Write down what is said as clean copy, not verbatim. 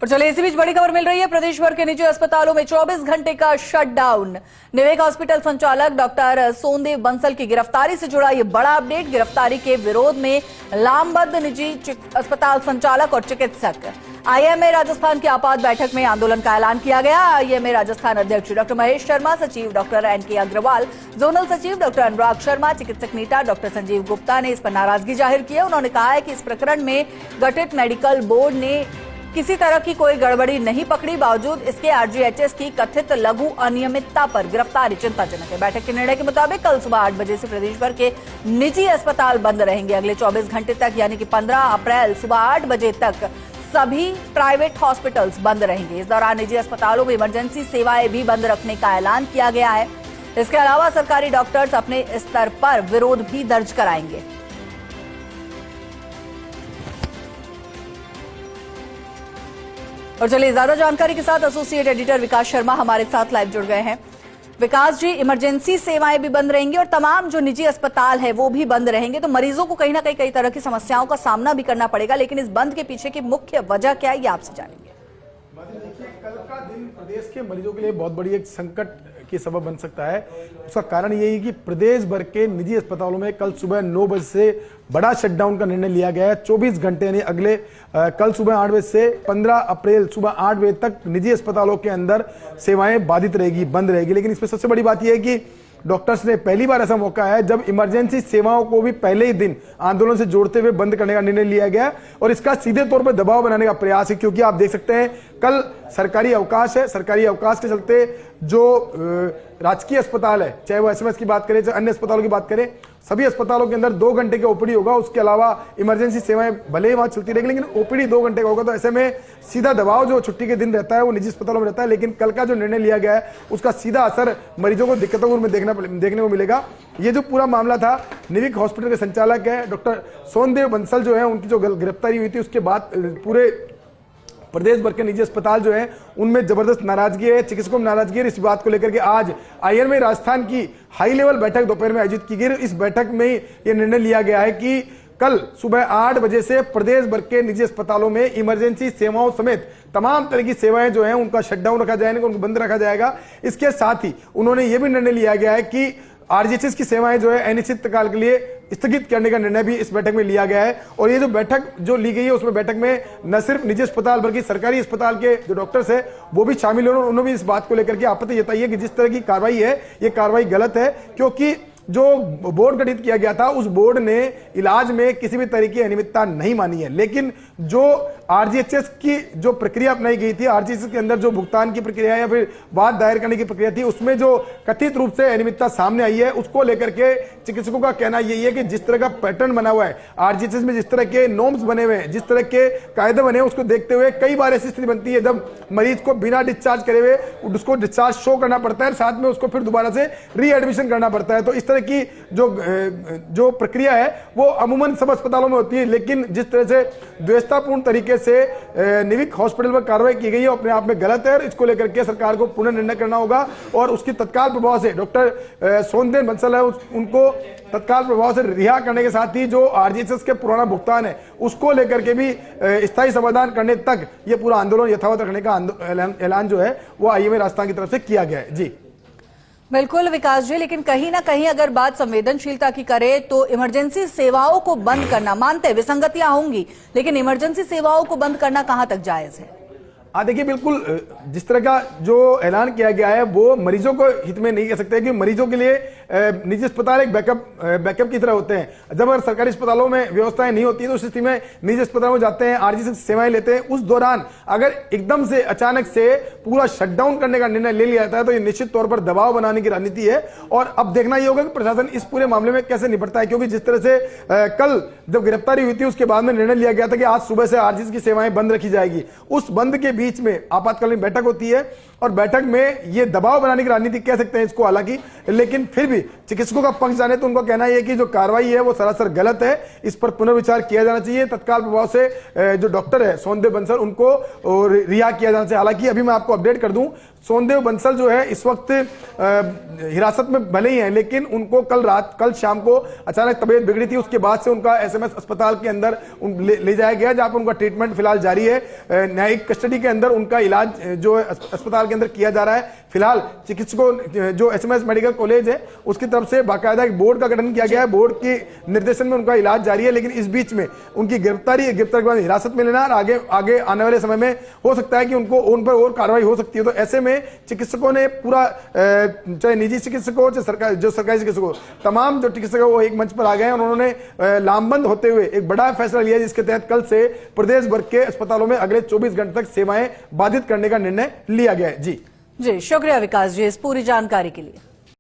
और चलिए इसी बीच बड़ी खबर मिल रही है। प्रदेश भर के निजी अस्पतालों में 24 घंटे का शटडाउन। निवेक हॉस्पिटल संचालक डॉक्टर सोनदेव बंसल की गिरफ्तारी से जुड़ा ये बड़ा अपडेट। गिरफ्तारी के विरोध में लामबद्ध निजी अस्पताल संचालक और चिकित्सक आईएमए राजस्थान की आपात बैठक में आंदोलन का ऐलान किया गया। आईएमए राजस्थान अध्यक्ष डॉक्टर महेश शर्मा, सचिव डॉक्टर एनके अग्रवाल, जोनल सचिव डॉक्टर अनुराग शर्मा, चिकित्सक नीटा डॉक्टर संजीव गुप्ता ने इस पर नाराजगी जाहिर की है। उन्होंने कहा है कि इस प्रकरण में गठित मेडिकल बोर्ड ने किसी तरह की कोई गड़बड़ी नहीं पकड़ी, बावजूद इसके आरजीएचएस की कथित लघु अनियमितता पर गिरफ्तारी चिंताजनक है। बैठक के निर्णय के मुताबिक कल सुबह 8 बजे से प्रदेश भर के निजी अस्पताल बंद रहेंगे। अगले 24 घंटे तक यानी कि 15 अप्रैल सुबह 8 बजे तक सभी प्राइवेट हॉस्पिटल्स बंद रहेंगे। इस दौरान निजी अस्पतालों में इमरजेंसी सेवाएं भी बंद रखने का ऐलान किया गया है। इसके अलावा सरकारी डॉक्टर्स अपने स्तर पर विरोध भी दर्ज कराएंगे। और चलिए ज्यादा जानकारी के साथ एसोसिएट एडिटर विकास शर्मा हमारे साथ लाइव जुड़ गए हैं। विकास जी, इमरजेंसी सेवाएं भी बंद रहेंगी और तमाम जो निजी अस्पताल है वो भी बंद रहेंगे, तो मरीजों को कहीं ना कहीं कई तरह की समस्याओं का सामना भी करना पड़ेगा, लेकिन इस बंद के पीछे की मुख्य वजह क्या है ये आपसे जानेंगे। देखिए, कल का दिन प्रदेश के मरीजों के लिए बहुत बड़ी एक संकट की सबब बन सकता है। उसका कारण यही है कि प्रदेश भर के निजी अस्पतालों में कल सुबह 9 बजे से बड़ा शटडाउन का निर्णय लिया गया है। 24 घंटे यानी अगले कल सुबह 8 बजे से 15 अप्रैल सुबह 8 बजे तक निजी अस्पतालों के अंदर सेवाएं बाधित रहेगी, बंद रहेगी। लेकिन इसमें सबसे बड़ी बात यह है कि डॉक्टर्स ने पहली बार ऐसा मौका है जब इमरजेंसी सेवाओं को भी पहले ही दिन आंदोलन से जोड़ते हुए बंद करने का निर्णय लिया गया और इसका सीधे तौर पर दबाव बनाने का प्रयास है। क्योंकि आप देख सकते हैं कल सरकारी अवकाश है, सरकारी अवकाश के चलते जो राजकीय अस्पताल है, चाहे वो एसएमएस की बात करें चाहे अन्य अस्पतालों की बात करें, सभी अस्पतालों के अंदर 2 घंटे का ओपीडी होगा। उसके अलावा इमरजेंसी सेवाएं भले ही वहां चलती रहेगी, लेकिन ओपीडी 2 घंटे का होगा। तो ऐसे में सीधा दबाव जो छुट्टी के दिन रहता है वो निजी अस्पतालों में रहता है। लेकिन कल का जो निर्णय लिया गया है उसका सीधा असर मरीजों को दिक्कतों में देखने को मिलेगा। ये जो पूरा मामला था, निविक हॉस्पिटल के संचालक है डॉक्टर सोनदेव बंसल जो है, उनकी जो गिरफ्तारी हुई थी उसके बाद पूरे प्रदेश भर के निजी अस्पताल जो है उनमें जबरदस्त नाराजगी है, चिकित्सकों में नाराजगी है। इस बात को लेकर के आज आईएमए राजस्थान की हाई लेवल बैठक दोपहर में आयोजित की गई। इस बैठक में यह निर्णय लिया गया है कि कल सुबह 8 बजे से प्रदेश भर के निजी अस्पतालों में इमरजेंसी सेवाओं समेत तमाम तरह की सेवाएं जो हैं उनका शटडाउन रखा जाएगा, उनको बंद रखा जाएगा। इसके साथ ही उन्होंने यह भी निर्णय लिया गया है कि आरजीएचएस की सेवाएं जो है अनिश्चित काल के लिए स्थगित करने का निर्णय भी इस बैठक में लिया गया है। और ये जो बैठक जो ली गई है उसमें बैठक में न सिर्फ निजी अस्पताल बल्कि सरकारी अस्पताल के जो डॉक्टर्स है वो भी शामिल हुए। उन्होंने भी इस बात को लेकर के आपत्ति जताई है कि जिस तरह की कार्रवाई है ये कार्रवाई गलत है, क्योंकि जो बोर्ड गठित किया गया था उस बोर्ड ने इलाज में किसी भी तरह की अनियमितता नहीं मानी है। लेकिन जो आरजीएचएस की जो प्रक्रिया अपनाई गई थी, आरजीएचएस के अंदर जो भुगतान की प्रक्रिया या फिर वाद दायर करने की प्रक्रिया थी, उसमें जो कथित रूप से अनियमितता सामने आई है उसको लेकर के चिकित्सकों का कहना यही है कि जिस तरह का पैटर्न बना हुआ है आरजीएचएस में, जिस तरह के नॉर्म्स बने हुए हैं, जिस तरह के कायदे बने हैं, उसको देखते हुए कई बार ऐसी स्थिति बनती है जब मरीज को बिना डिस्चार्ज करे हुए उसको डिस्चार्ज शो करना पड़ता है, साथ में उसको फिर दोबारा से रीएडमिशन करना पड़ता है। तो इस तरह की जो प्रक्रिया है वो अमूमन सब अस्पतालों में होती है। लेकिन जिस तरह से द्वेषतापूर्ण तरीके से निविक हॉस्पिटल पर कार्रवाई की गई है अपने आप में गलत है। इसको लेकर के सरकार को पुनः निर्णय करना होगा और उसकी तत्काल प्रभाव से डॉक्टर सोनदेव बंसल है उनको तत्काल प्रभाव से रिहा करने के साथ ही जो आरजीएचएस के पुराना भुगतान है उसको लेकर के भी स्थायी समाधान करने तक ये पूरा आंदोलन यथावत रखने का ऐलान जो है वो आईएमए राजस्थान की तरफ से किया गया है। जी बिल्कुल विकास जी, लेकिन कहीं ना कहीं अगर बात संवेदनशीलता की करें तो इमरजेंसी सेवाओं को बंद करना, मानते हैं विसंगतियां होंगी, लेकिन इमरजेंसी सेवाओं को बंद करना कहां तक जायज है? देखिए बिल्कुल जिस तरह का जो ऐलान किया गया है वो मरीजों को हित में नहीं कह सकते, क्योंकि मरीजों के लिए निजी अस्पताल एक बैकअप की तरह होते हैं। जब अगर सरकारी अस्पतालों में व्यवस्थाएं नहीं होती तो उस स्थिति में निजी अस्पतालों में जाते हैं, आरजीएचएस सेवाएं लेते हैं। उस दौरान अगर एकदम से अचानक से पूरा शटडाउन करने का निर्णय ले लिया जाता है तो ये निश्चित तौर पर दबाव बनाने की रणनीति है। और अब देखना ये होगा कि प्रशासन इस पूरे मामले में कैसे निपटता है, क्योंकि जिस तरह से कल जब गिरफ्तारी हुई थी उसके बाद में निर्णय लिया गया था कि आज सुबह से आरजीएचएस की सेवाएं बंद रखी जाएगी। उस बंद के बीच में आपातकालीन बैठक होती है और बैठक में ये दबाव बनाने की रणनीति कह सकते हैं इसको, हालांकि लेकिन फिर भी चिकित्सकों का पक्ष जाने तो उनका कहना यह है कि जो कार्रवाई है वो सरासर गलत है, इस पर पुनर्विचार किया जाना चाहिए। तत्काल प्रभाव से जो डॉक्टर है सोनदेव बंसल उनको रिहा किया जाना चाहिए। हालांकि अभी मैं आपको अपडेट कर दूं, सोनदेव बंसल जो है इस वक्त हिरासत में भले ही है, लेकिन उनको कल शाम को अचानक तबीयत बिगड़ी थी। उसके बाद से उनका एसएमएस अस्पताल के अंदर ले जाया गया, जहां पर उनका ट्रीटमेंट फिलहाल जारी है। न्यायिक कस्टडी के अंदर उनका इलाज जो अस्पताल के अंदर किया जा रहा है। फिलहाल चिकित्सकों जो एसएमएस मेडिकल कॉलेज है उसकी तरफ से बाकायदा एक बोर्ड का गठन किया गया है। बोर्ड के निर्देशन में उनका इलाज जारी है, लेकिन इस बीच में उनकी गिरफ्तारी के बाद हिरासत में लेना और आगे आने वाले समय में हो सकता है कि उन पर और कार्रवाई हो सकती है। तो ऐसे में चिकित्सकों ने पूरा, चाहे निजी चिकित्सक हो चाहे सरकारी चिकित्सक हो, तमाम जो चिकित्सक वो एक मंच पर आ गए हैं और उन्होंने लामबंद होते हुए एक बड़ा फैसला लिया जिसके तहत कल से प्रदेश भर के अस्पतालों में अगले 24 घंटे तक सेवाएं बाधित करने का निर्णय लिया गया है। जी शुक्रिया विकास जी इस पूरी जानकारी के लिए।